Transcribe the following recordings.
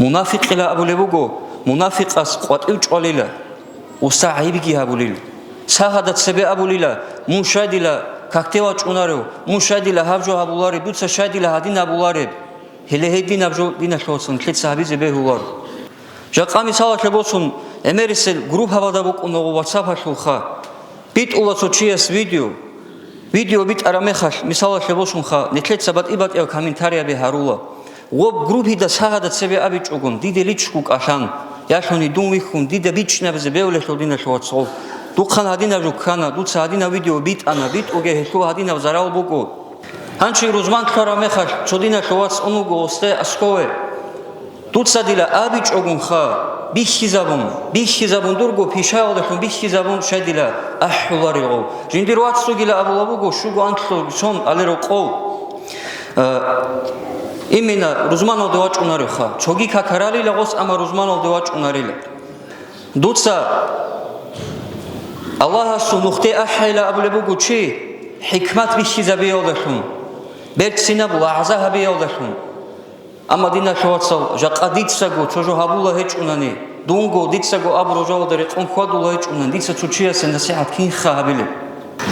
მუნაფიყილა აბულებუგო მუნაფიყას ყვატივ ჭვალილა უსა აიბგი აბულილა საჰადაცebe აბულილა მუშადილა ქაქტევა ჭუნარეო მუშადილა ჰაბჯო აბულარი დუცა შადილა ჰადინ აბულარი ჰელეჰედინ აბჯო დინა ხოსუნ ხეცა აბიზე ბეჰულარ ჟაყამი სალაშებოსუნ ემერისელ გრუპ ჰავადაბუკუნო WhatsApp-ა შულხა ბიტულა სოჩიეს ვიდეო ბიტარამეხაშ მისალაშებოსუნ ხა ნეთლეცა ბატიბატია კომენტარია ბეჰარულა ობ გრუპი და საჰადაცebe აბიჭუგუნ დიდელიჩკუ კაშან яшони думвихун дида бичнабзе бевлехо дина шоцол духан адина жукана дуца адина видео битана битуге хешо адина зарал буку ханчи рузман харамеха чодина шоц онуго осте аскове дуца дила абичогун ха бихизабун дурго пишаолехун бихизабун шадила ахулариго жиндируат сугила абулабуго шуго антло сон алеро қов именно рузмано девачунари ха чоги какарали лагос ама рузмано девачунари дуца аллаха сунухте ахайла абулебугу чи хикмат бихизабиолдашун бертсинабу азахабиолдашун ама дина шоцал жақадитсаго чожо хабула хечунани дунго дитсаго аброжалдари қонхадула хечунани дица чучиясе насихат кин хабиле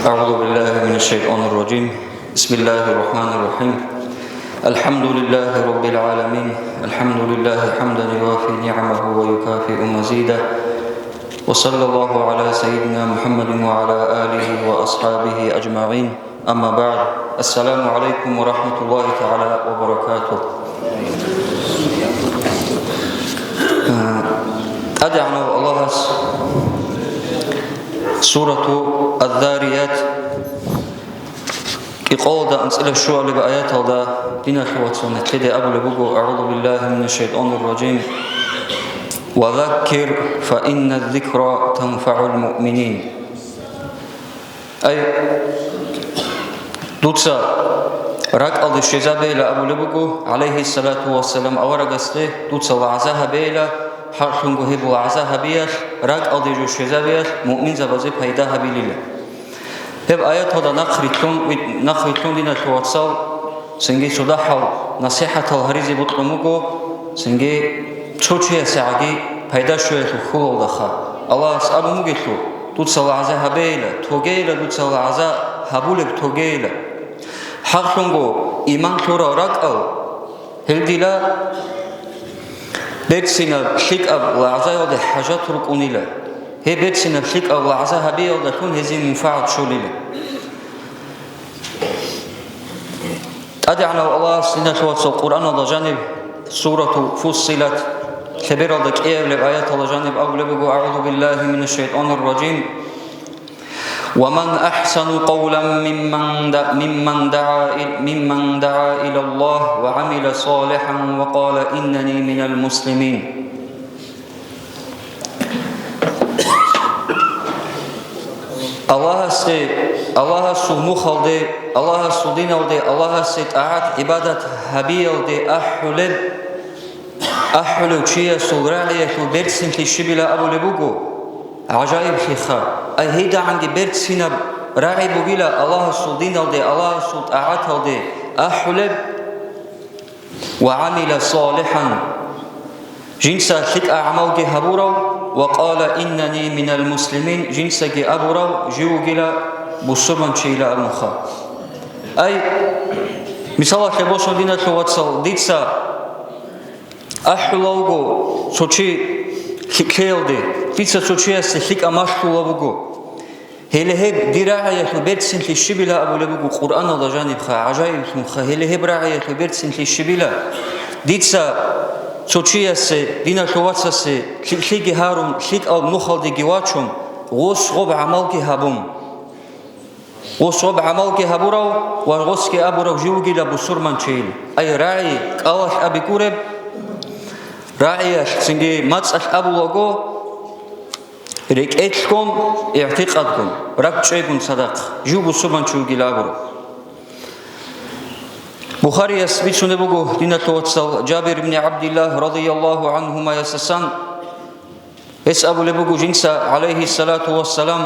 аъузу биллахи минаш шайтанир раджим бисмиллахир рахманир рахим الحمد لله رب العالمين الحمد لله حمدا يوافي نعمه ويكافئ مزيده وصلى الله على سيدنا محمد وعلى آله وأصحابه أجمعين أما بعد السلام عليكم ورحمة الله تعالى وبركاته أدعنا الله سورة الذاريات إقالة أنسئلة الشوال بآيات الله دينا خواتنا تلدي أبو لبوغو أعوذ بالله من الشيطان الرجيم وذكر فإن الذكرى تنفع المؤمنين أي دوتسا راك ألد الشيزا بيلا أبو لبوغو عليه الصلاة والسلام أورا قصده دوتسا وعزاها بيلا حرشنغو هبو وعزاها بيش راك ألد الشيزا بيش مؤمن زبازي فايداها بيليلا هب آيات هذا نخريتون دينا شواتسال سنجي صداحل نصيحة الهريزي بطلموغو سنجي تشوشيا ساعدي فايدا شوية خلو دخا الله أسأل مجيشو دوتسا العزا هبيلا توغيلا دوتسا العزا هبولك توغيلا حرشنغو إيمان شورا راكال هلديلا بيتسينا شيك أب العزا يودي حاجات ركونيلا هي بيتسينا شيك أب العزا هبيلا كون هزي منفعة شوليلا أدعنا الله سنة شواتس القرآن الله جانب سورة فصلت كبيرة ذكية لآيات الله جانب أغلبه أعوذ بالله من الشيطان الرجيم ومن أحسن قولا ممن دعا إلى الله وعمل صالحا وقال إنني من المسلمين الله سمو خلدي الله سودين ودي الله ستعات عبادة هبيل دي أحلو شيء سورانية شو برسين تشبيلا أبو لبوغو عجائب خيخا أي هيدا عندي برسين راعي بوغيلا الله سودين ودي الله ستعات ودي أحلو وعمل صالحا جنسا شك أعمال هبورو وقال إنني من المسلمين جنسا أبورو جيوغيلا بسرمان شيلا أمخا أي مثلا خبوصو دينا شواتسال ديتسا أحلوغو سوچي خيلدي ديتسا سوچي أسلحيك أماشلوغو هلهب دراعي خبرتسن للشبيلة أبو لبوغو قرآن الله جانب خا عجائب خا هلهب راعي خبرتسن للشبيلة ديتسا سوچي دينا شواتسا خيلي هارم خيك أو نخلدي جواتشم غوص غب عمالكي هابوم غصب عملك هبورو وغصك أبورو جوجي لبصور منشيل أي راعي قالش أبي كورب راعي سنجي ماتش أبو لوجو ريك إتشكم اعتقادكم ركشيكم صدق جو بصور منشوجي لابورو بخاري يسبي شنو بقول دينا توصل جابر بن عبد الله رضي الله عنهما يسسان بس أبو لبقو جنسا عليه الصلاة والسلام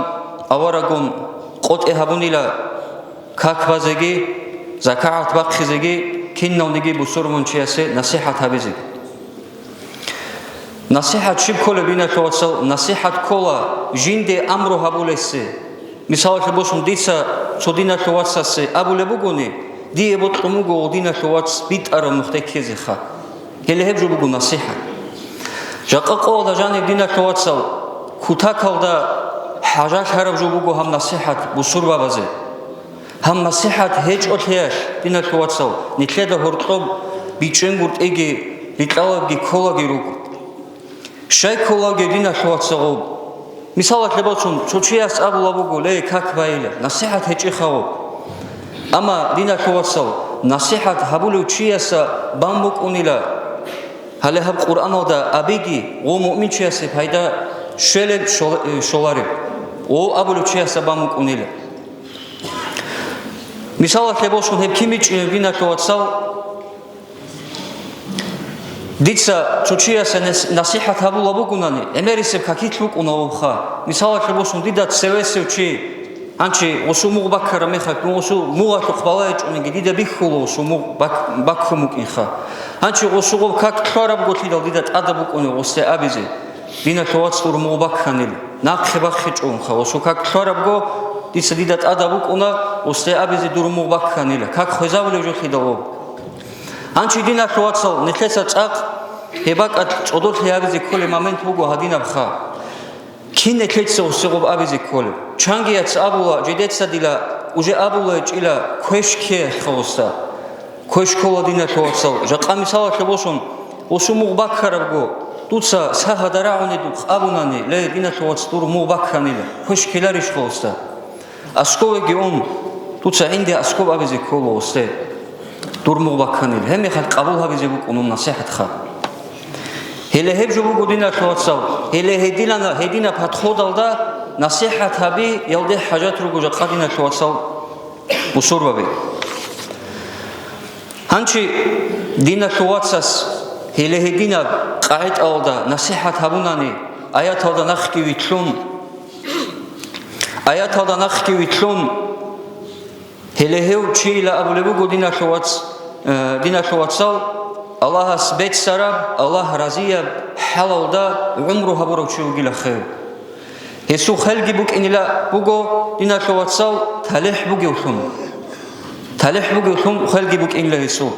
أورقون قط إهابونيلا كاكبازجي زكاة بخزجي كنا ونجي بسور منشياسة نصيحة هبزج Насихат шиб коле бина товацал, насихат кола жинде амро хабулесе. Мисал хебосун дица цодина товацасе абуле бугони ди бот томуго одина товац бит ара нухте кезеха. Келехеб бугу насихат. Жақа кола жани дина товацал кутакалда хажат хараб бугу хам насихат бусур бабазе. Хам насихат хеч отлеш дина товацал нитледа хортоб биченгурт эги риталаги колаги руку. Шай колаги дина товацал Мисала хлебацун чучиас абулабугу лей как ваиля насихат хечихао ама дина товацал насихат хабулу чияса бамбук унила хале хаб Qur'anoda абиги о муъмин чиясе пайда шелеб шоларе о абулу чияса бамбук унила Мисала хлебацун хеб кимич дина товацал Дица чучияса насихат хабулабугунани эмерисеб какитлук унаобха мисала хебосун дидат севесевчи анчи осумуг баккара мехак осу мугатук балаечуниги дида биххулу осумуг бакхумук инха анчи осугов как тлараб готидал дидат адабукуни осе абизе дина товацтур муг бакханили накхе баххечунха осу как тлараб го дица дидат адабукуна осе абизе дур муг бакханили как хозавле жохидало Анчи дина товацал нехеса цақ хебакат чодот хеабизи коле момент бугу хадинабха кине кеца усегоб абизи коле чангияц абула жедеца дила уже абула чила кошке хауста кошкола дина товацал жақа мисала хебошун осумуг бакхарабго туца сахадарауни дух абунани ле дина товац тур муг бакханила кошкелариш хауста асковеги он туца инде асков абизи коло осте Турмуг бакханил хеми хат қабул хабизе букунум насихат ха Хеле хеб жубу гудина товацал хеле хедина патходалда насихат хаби ялде хажат ругу жақадина товацал бусур баби Ханчи дина товацас хеле хедина қаид алда насихат хабунани аят алда нахки витлун Хелехеу чила абулебугу дина товацал Аллахас бет сараб Аллах разия халалда умру хабуру чугила хеу Хесу хелги бук инила буго дина товацал талих буги ухум хелги бук инила хесу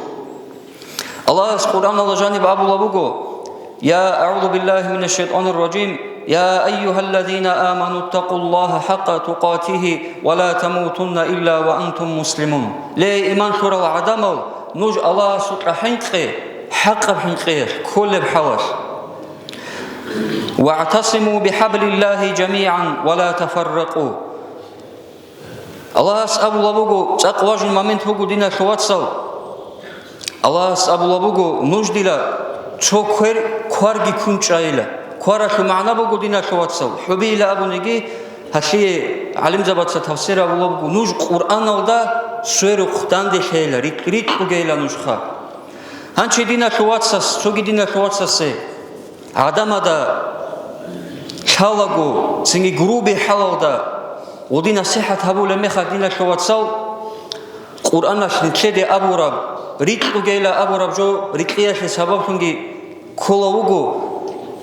Аллахас Qur'an Аллах жаниб абулабугу Я а'уду биллахи минаш шайтанир раджим يا أيها الذين آمنوا اتقوا الله حق تقاته ولا تموتن إلا وأنتم مسلمون لي إيمان شورا العدم نوج الله سطر حنقه حق حنقه كل بحواس واعتصموا بحبل الله جميعا ولا تفرقوا الله أبو لبوغو تقواج المامنت بوغو دينا شواتسل الله أبو لبوغو نوج ديلا چوكر كوارغي كونچايلا Квараху маъна бугу дина товацал хуби ила абунеги хаши алим забатса тавсир абулабугу нуж Qur'an алда суеру хутанде хейла рит бугейла нужха Ханчи дина товацас цоги дина товацасе адамада чалагу цинги груби халалда одина сихат хабуле меха дина товацал Qur'анаш нитледе абураб рит бугейла абураб жо ритияше сабабхунги колавугу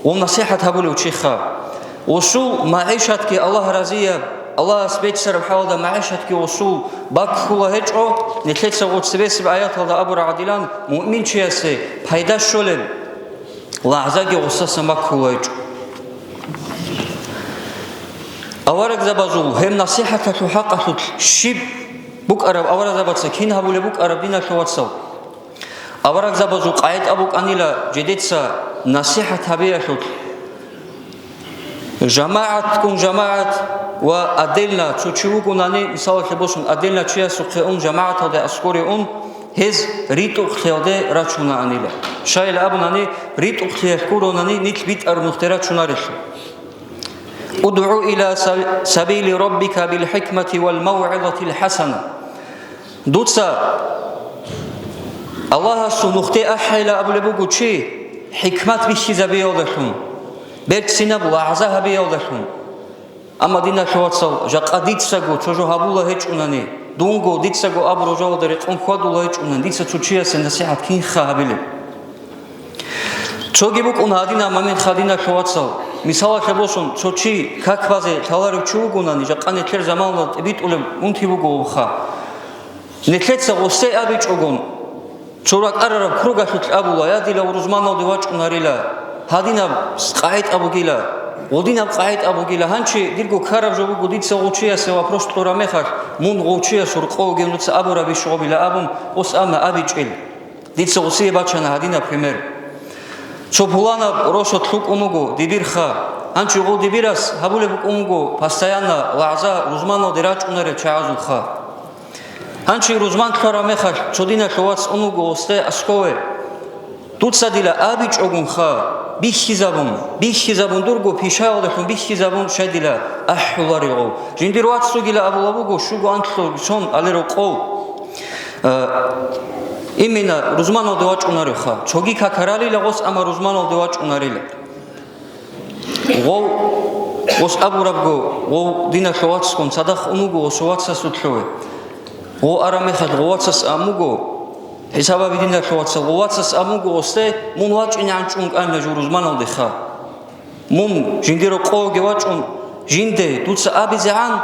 Он насихат хабуле учиха. Осул маишат ки Аллах разия, Аллах спецсар бхалда маишат ки осул бакхула хечо, нетлеца вот свесиб аят алда абура адилан, муъмин чиясе пайда шолем, лахзаги осаса бакхула хечо. Аварак забазул, хем насихат ату хақатут шиб бук араб, аварак забаца кин хабуле бук араб дина шовацал. Аварак забазул қайт абук анила жедеца насихат хабияшут жамаат кун жамаат ва адельна чучугунани мисал хебошун адельна чиясу хеун жамаат аде аскори он хез риту хеоде рачуна анила шайла абунани риту хеякуронани нит бит ар мухтера чунариш уд'у ила сабили раббика бил хикмати вал мав'изати ал хасана дуца Аллаха сунухте ахайла абулебугу чи حكمت بيشي زبيودشون بيت سينب لعزها بيودشون اما دينا شواتسل جاقديت سغو چوجو هابولا هچوناني دونغو ديت سغو ابرو جو دري قون خودولا هچونان ديت چوچيا سن نصيحت كين خابيل Чогибук он адина момент хадина шовацал. Мисала хебошон чочи как вазе талару чугунани жакане тер замална битуле унтибуго уха. Нетлеца осе абичогон. Чорак арараб кругашут абула ядила урузманал девачунарила. Хадина скайт абугила. Одина скайт абугила. Ханчи дирго караб жобуго дица очия се вопрос тора мехаш. Мун очия сурқо генуца абура бишобила абум ос ама абичил. Дица осе бачана хадина пример. Чопулана рошот лук умуго дибирха. Анчи го дибирас хабуле бук умуго постоянно лаза рузмано дирач унаре чаазуха. Анчи рузман тара мехаш чодина шовац умуго осте аскове. Тут садила абич огунха бихизабун дурго пишаодахун бихизабун шадила ахулариго. Жиндирват сугила абулабуго шуго антло сон алеро қов. Именно рузманов девачунариха. Чоги какарали лагос ама рузманов девачунарила. Гол гос абурабго гол дина шовацкон садах умуго шоваца сутлове. Гол арамехат говацас амуго хисаба видина шоваца говацас амуго осте мун вачинянчун ана рузманов деха. Мун жиндиро қо гевачун жинде туца абизан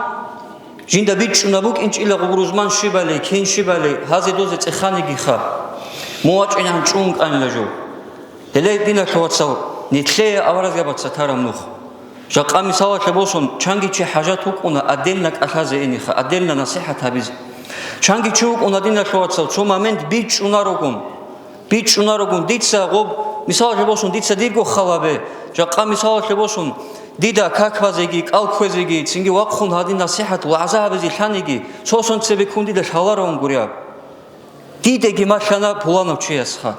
жинда бичунабук инчила гурузман шибале кен шибале хазе дозе цехани гиха муачинан чунг анлажо деле дина шовацау нетле аваразгабаца тарамнух жақами сава шебосон чангичи хажат укуна аделна кахазе эниха аделна насихат хабиз чангичи укуна дина шовацау чо момент бичунарогун дица гоб мисал шебосон дица дирго халабе жақами сава шебосон Дида каквазеги, калквезеги, цинги вакхун хадин насихат лазабези ланиги, сосон цебе кундида шаларон гуря. Дидеги машана пуланов чиясха.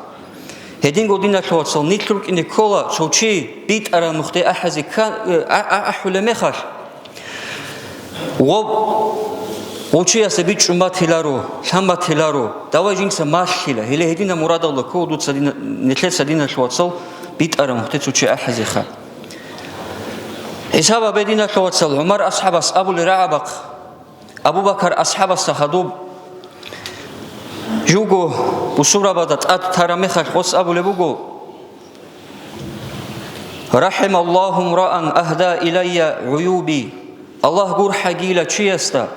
Хедин година шовацал нитлук ине кола чочи бит ара мухте ахази ахуле мехаш. Гоб очиясе бит чумбатиларо, шамбатиларо, давай жинса машхила. Хеле хедина мурадалла кодуца дина нетлеца дина шовацал бит ара мухте чочи ахази ха. حساب بدينا شواتسل عمر أصحابس أبو الرعبق أبو بكر أصحابس خدوب جوجو بصورة بدت ترى مخش قص أبو لبوجو رحم الله امرأ أهدى إلي عيوبي الله قر حقيلة شيستا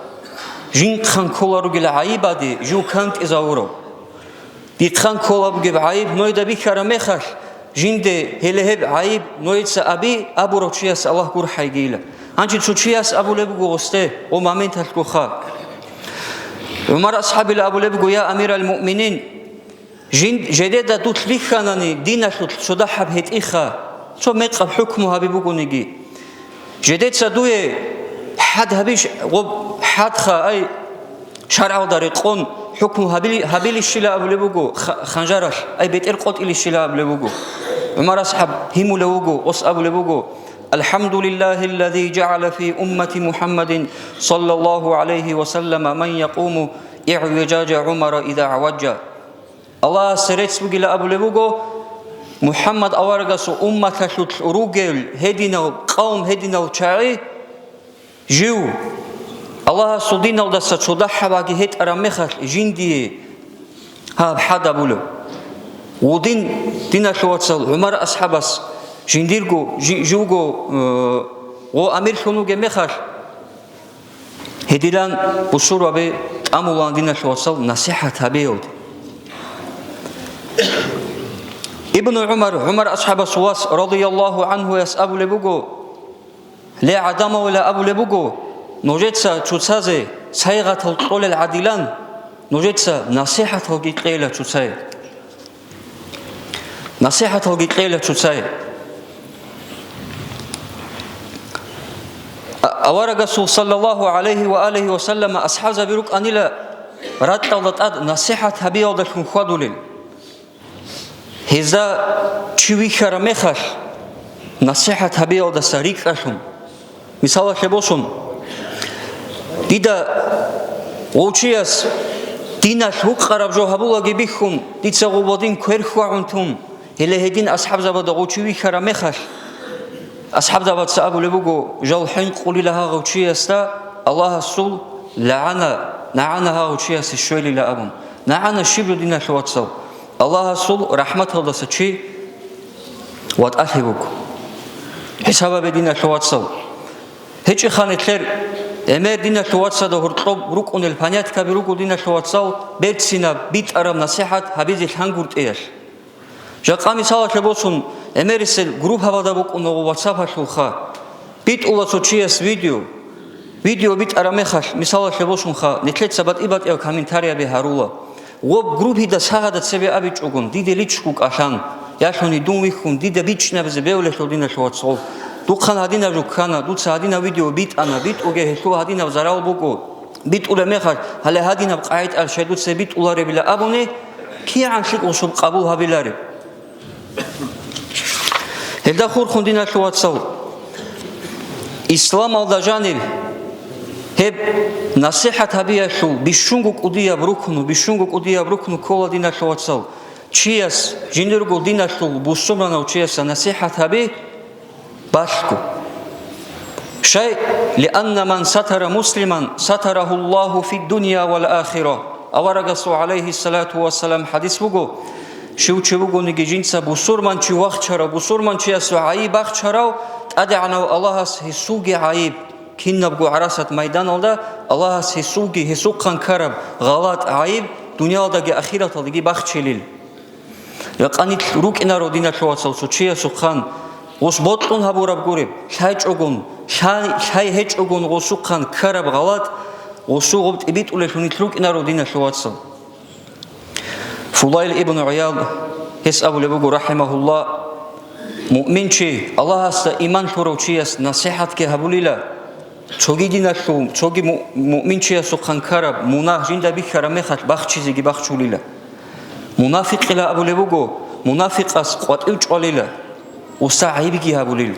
جين خان كولا رجل عيبادي جو كانت إزاورو دي خان كولا بجيب عيب نويدا بكرة مخش جنده هلهب عيب نويتس أبي أبو روشياس الله قر حيجيله أنجي تشوشياس أبو لبقو غسته ومامين تلقوخا عمر أصحاب أبو لبقو يا أمير المؤمنين جديدة دوت لخانني دينا شو حب هت إخا شو مقب حكمها ببقو نجي جديد سدوه حد هبيش غب حد خا أي شرع دارقون حكم هابيل الشلا أبو لبوجو خنجرش أي بيت إرقط إلى الشلا أبو لبوجو عمر أصحاب هم لبوجو أص أبو لبوجو الحمد لله الذي جعل في أمة محمد صلى الله عليه وسلم من يقوم إعوجاج عمر إذا عوج الله سرت بقول أبو لبوجو محمد أورجس أمة شت رجل هدينا قوم هدينا وشعي جو الله سودينا ودسا شودا حواجي هت أرامخل جندي ها بحد أبولو ودين دينا شواتسل عمر أصحابس جنديرجو جوجو وأمير شنو جمخل هديلان بصورة به أمولان دينا شواتسل نصيحة هبيود ابن عمر أصحاب سواس رضي الله عنه يسأب لبوجو لا عدم ولا أبو لبوجو نوجتسا تشوتسازي سايغة القول العديلان نوجتسا نصيحة القيلة تشوتساي نصيحة القيلة تشوتساي أورغسو صلى الله عليه وآله وسلم أصحاب بيروك أنيلا راتلت نصيحة هبيو دشون خدولين هذا تشوي خرمخش نصيحة هبيو دساريك أشون مثال شبوسون ديدا وچياس ديناش حق قرب جو هبولا جبيخون ديتسا غوبادين كيرخوا عنتم هلا هدين أصحاب زبادة وچيوي خرمخش أصحاب زبادة سأبو لبوغو جال حين قولي لها وچياس تا الله السول نعانا وچياس الشويلي لأبون نعانا شبل دينا شواتسو الله السول رحمة الله سچي وات أحبك حسابا بدينا تواتسو هيك خانة خير أمير دينا تواتسا ده هرطب ركون البنيات كبيروكو دينا تواتسو بيرتسينا بيت أرام نصيحة هبيزي الحنقورت إيش جاقامي سالة لبوسون أمير السل جروب هوا ده بوك أنو واتساب هشوخا بيت أولا سوتشيس فيديو بيت أراميخش مثال لبوسون خا نتلت سبات إبات إيو كامنتاريا بهارولا وب جروب هيدا سهادة سبي أبيج أغن ديدي ليتشكوك أشان ياشوني دون ويخون ديدا بيتشنا بزبيولة شودينا تواتسو دوخان هادينا جوكانا دوتس هادينا فيديو بيت أنا بيت أوجه هشوا هادينا وزراو بوكو بيت أولا ميخش هلا هادينا بقاعد الشهدوت سبيت أولا ربلا أبوني كي عن شيء وصل قبولها بلاري هدا خور خندينا تواتسو إسلام الله جانب هب نصيحة هبيا شو بيشونغوك أوديا بروكنو كولا دينا تواتسو تشياس جندرغو دينا شو بوسومنا وتشياس نصيحة هبي باشكو شيء لأن من ستر مسلما ستره الله في الدنيا والآخرة أورغسو عليه الصلاة والسلام حديث بوغو شو تشبوغو نيجي جنسا بوسورمان تشي وقتشرا بوسورمان تشياسو عيب أخشراو أدعنو الله هسوغي عيب كنا بقو عراسة ميدان الله الله هسوغي هسوقان كرب غلط عيب دنيا داغي أخيرة داغي بخشليل يقانيت روك إنا رودينا شواتسو تشياسو خان غوس بوتون هابوراب غوريب شاي هيج أغون غوسوقان كرب غلط غوسو غبت إبيت أولي شونيت روك إنا رودينا شواتسو فضيل ابن عياض هس أبو لبوغو رحمه الله مؤمن شي الله هستا إيمان شورو شياس نصيحت كي هبوليلا چوگی دینا شو چوگی مؤمن شي سخن كرب منافق جندا بخره مخات بخچيزي بخچوليلا منافق لا ابو لبوغو منافق اس قطيو چوليلا وسعيبگي هبوليل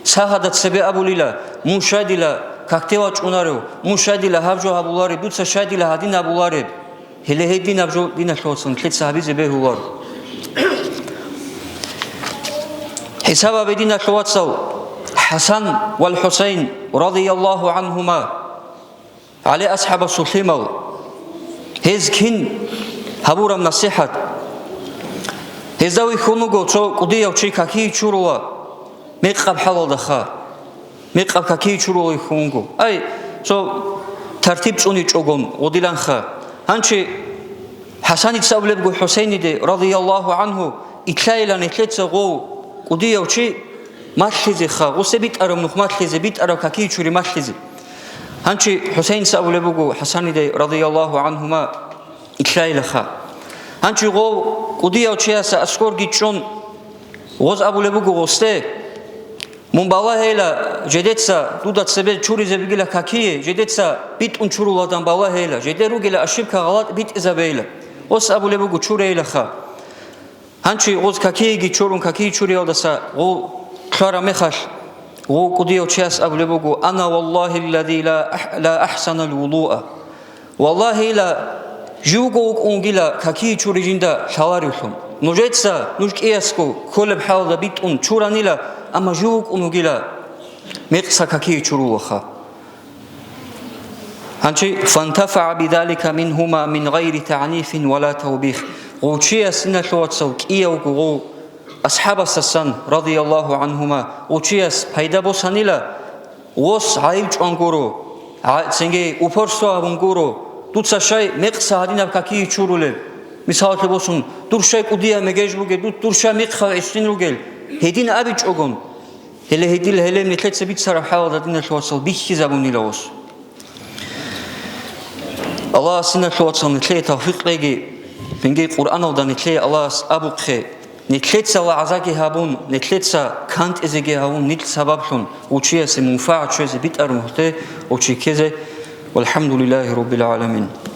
ساهادت سبي ابوليلا مشاديلا كاكتيوا چونارو مشاديلا هاجو هبولاري دوتسا شاديلا هادين هبولاري هله هدين ابجو دينا شوسن كيت صحابي زبه هوار حساب بدينا شواتسو حسن والحسين رضي الله عنهما على أصحاب السلطمة هز كين هبورم نصيحة هز دوي خونوغو تو قدية وشي كاكي چوروا ميقب حلال دخا ميقب كاكي چوروا خونوغو أي تو ترتيب چوني چوغون ودلان خا هنچي حسن يتسابلبغو حسين دي رضي الله عنه إتلايلا نتلتسا غو قدية وشي ماشليزي خا غوسبيت أرم نخماشليزي بيت أرم كاكي چوري ماشليزي هنچي حسين سأولبوغو حسن دي رضي الله عنهما إكلايل خا هنچي غو قدية وچياسا أسكور جيتشون غوز أبولبوغو غوسته من بالا هيلا جديتسا دودات سبيل چوري زبيگيلا كاكي جديتسا بيت ان چورولادان بالا هيلا جديرو گيلا أشيبكا غلط بيت إزابيلا غوز أبولبوغو چوري هيلا خا هنچي غوز كاكي گي چورون كاكي چوري ودسا غو كلارا مخش وقديو تشاس أبلبوغو أنا والله الذي لا أحسن الوضوء والله لا جوغوك أنجلا كاكي چوري جندا شواريشون نوجيتسا نوجك إياسكو كل بحال بيت أن چورانيلا أما جوغ أنجلا مقصا كاكي چوروخا هنچي فانتفع بذلك منهما من غير تعنيف ولا توبيخ وچياس نشواتسو كيوغو أصحاب السسان رضي الله عنهما وچياس پیدا بوسانيلا وس عيب چونگورو سنگي اوپرسو ابونگورو دوتسا شاي مقصا هادينا كاكي چورولي مثال بوسون دورشاي قوديا مگيجلوگي دورشا مقخا استينلوگل هدين ابي چوگون هله هديل هله متلت سبيت سرا حال دادينا شواتسل بيخي زبونيلا وس الله سنة شواتسل نتلي توفيق لگي بنگي قرآن ودان نتلي الله ابوخي نتلتسا وعزاكي هابون نتلتسا كانت ازيجي هابون نتل سببشون وچيا سي منفعة شوزي بيت ارمهته وچي كزي والحمد لله رب العالمين